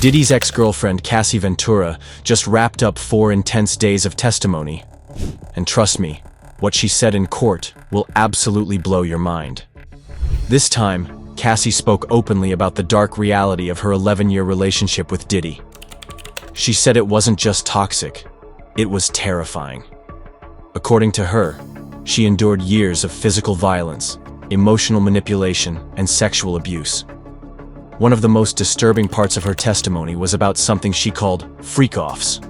Diddy's ex-girlfriend, Cassie Ventura, just wrapped up 4 intense days of testimony. And trust me, what she said in court will absolutely blow your mind. This time, Cassie spoke openly about the dark reality of her 11-year relationship with Diddy. She said it wasn't just toxic, it was terrifying. According to her, she endured years of physical violence, emotional manipulation, and sexual abuse. One of the most disturbing parts of her testimony was about something she called freak-offs.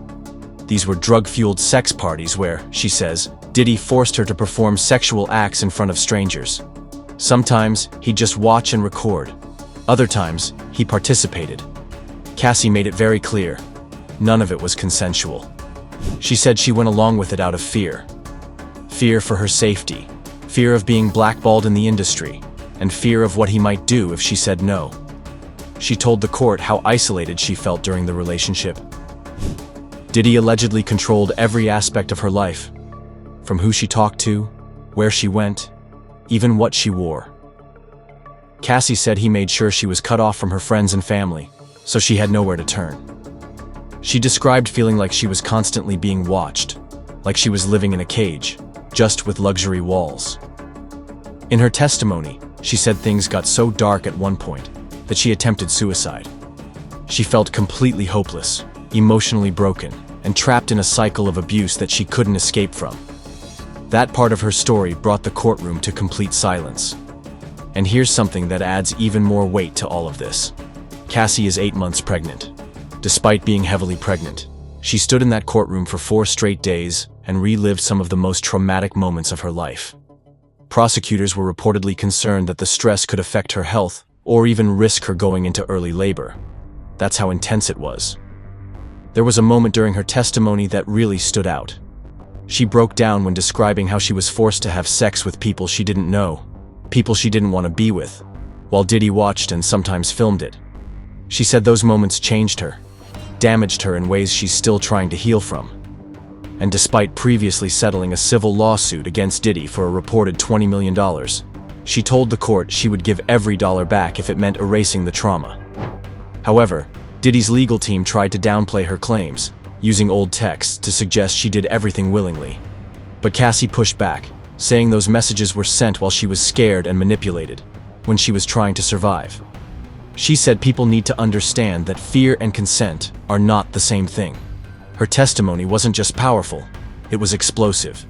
These were drug-fueled sex parties where, she says, Diddy forced her to perform sexual acts in front of strangers. Sometimes, he'd just watch and record. Other times, he participated. Cassie made it very clear, none of it was consensual. She said she went along with it out of fear. Fear for her safety, fear of being blackballed in the industry, and fear of what he might do if she said no. She told the court how isolated she felt during the relationship. Diddy allegedly controlled every aspect of her life, from who she talked to, where she went, even what she wore. Cassie said he made sure she was cut off from her friends and family, so she had nowhere to turn. She described feeling like she was constantly being watched, like she was living in a cage, just with luxury walls. In her testimony, she said things got so dark at one point that she attempted suicide. She felt completely hopeless, emotionally broken, and trapped in a cycle of abuse that she couldn't escape from. That part of her story brought the courtroom to complete silence. And here's something that adds even more weight to all of this. Cassie is 8 months pregnant. Despite being heavily pregnant, she stood in that courtroom for 4 straight days and relived some of the most traumatic moments of her life. Prosecutors were reportedly concerned that the stress could affect her health or even risk her going into early labor. That's how intense it was. There was a moment during her testimony that really stood out. She broke down when describing how she was forced to have sex with people she didn't know, people she didn't want to be with, while Diddy watched and sometimes filmed it. She said those moments changed her, damaged her in ways she's still trying to heal from. And despite previously settling a civil lawsuit against Diddy for a reported $20 million, she told the court she would give every dollar back if it meant erasing the trauma. However, Diddy's legal team tried to downplay her claims, using old texts to suggest she did everything willingly. But Cassie pushed back, saying those messages were sent while she was scared and manipulated, when she was trying to survive. She said people need to understand that fear and consent are not the same thing. Her testimony wasn't just powerful, it was explosive.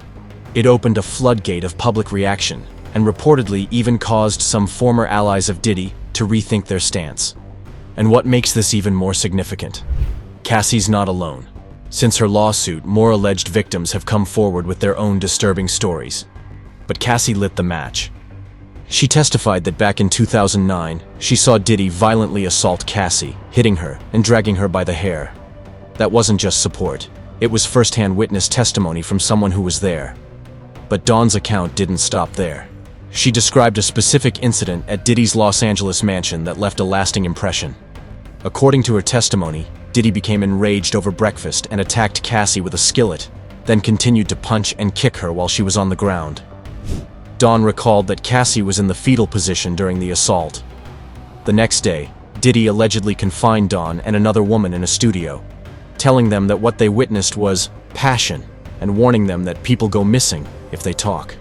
It opened a floodgate of public reaction, and reportedly even caused some former allies of Diddy to rethink their stance. And what makes this even more significant? Cassie's not alone. Since her lawsuit, more alleged victims have come forward with their own disturbing stories. But Cassie lit the match. She testified that back in 2009, she saw Diddy violently assault Cassie, hitting her and dragging her by the hair. That wasn't just support, it was first-hand witness testimony from someone who was there. But Dawn's account didn't stop there. She described a specific incident at Diddy's Los Angeles mansion that left a lasting impression. According to her testimony, Diddy became enraged over breakfast and attacked Cassie with a skillet, then continued to punch and kick her while she was on the ground. Dawn recalled that Cassie was in the fetal position during the assault. The next day, Diddy allegedly confined Dawn and another woman in a studio, telling them that what they witnessed was passion and warning them that people go missing if they talk.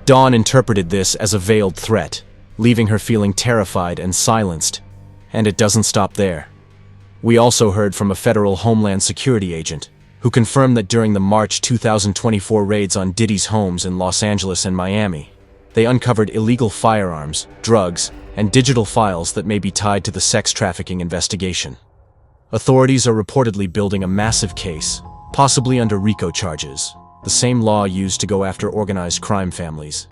Dawn interpreted this as a veiled threat, leaving her feeling terrified and silenced. And it doesn't stop there. We also heard from a federal Homeland Security agent, who confirmed that during the March 2024 raids on Diddy's homes in Los Angeles and Miami, they uncovered illegal firearms, drugs, and digital files that may be tied to the sex trafficking investigation. Authorities are reportedly building a massive case, possibly under RICO charges, the same law used to go after organized crime families.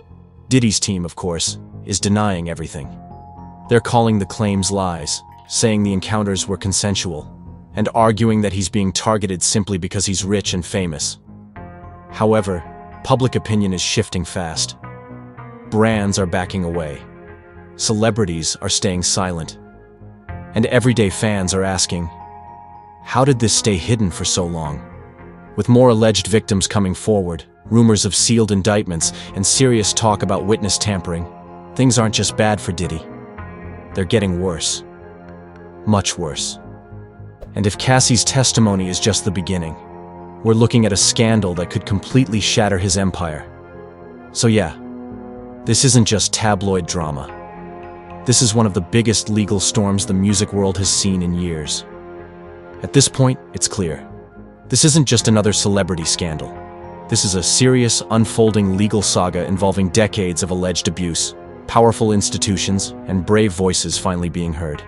Diddy's team, of course, is denying everything. They're calling the claims lies, saying the encounters were consensual, and arguing that he's being targeted simply because he's rich and famous. However, public opinion is shifting fast. Brands are backing away. Celebrities are staying silent. And everyday fans are asking, how did this stay hidden for so long? With more alleged victims coming forward, rumors of sealed indictments, and serious talk about witness tampering, things aren't just bad for Diddy. They're getting worse. Much worse. And if Cassie's testimony is just the beginning, we're looking at a scandal that could completely shatter his empire. So yeah, this isn't just tabloid drama. This is one of the biggest legal storms the music world has seen in years. At this point, it's clear. This isn't just another celebrity scandal. This is a serious, unfolding legal saga involving decades of alleged abuse, powerful institutions, and brave voices finally being heard.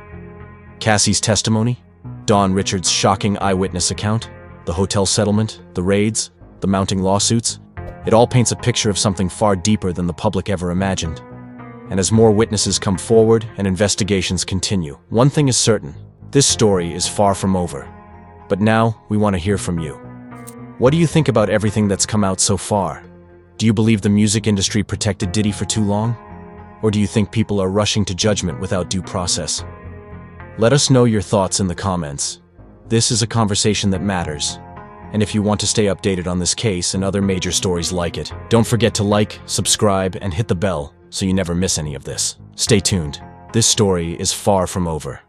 Cassie's testimony, Dawn Richards' shocking eyewitness account, the hotel settlement, the raids, the mounting lawsuits, it all paints a picture of something far deeper than the public ever imagined. And as more witnesses come forward and investigations continue, one thing is certain: this story is far from over. But now, we want to hear from you. What do you think about everything that's come out so far? Do you believe the music industry protected Diddy for too long? Or do you think people are rushing to judgment without due process? Let us know your thoughts in the comments. This is a conversation that matters. And if you want to stay updated on this case and other major stories like it, don't forget to like, subscribe, and hit the bell so you never miss any of this. Stay tuned. This story is far from over.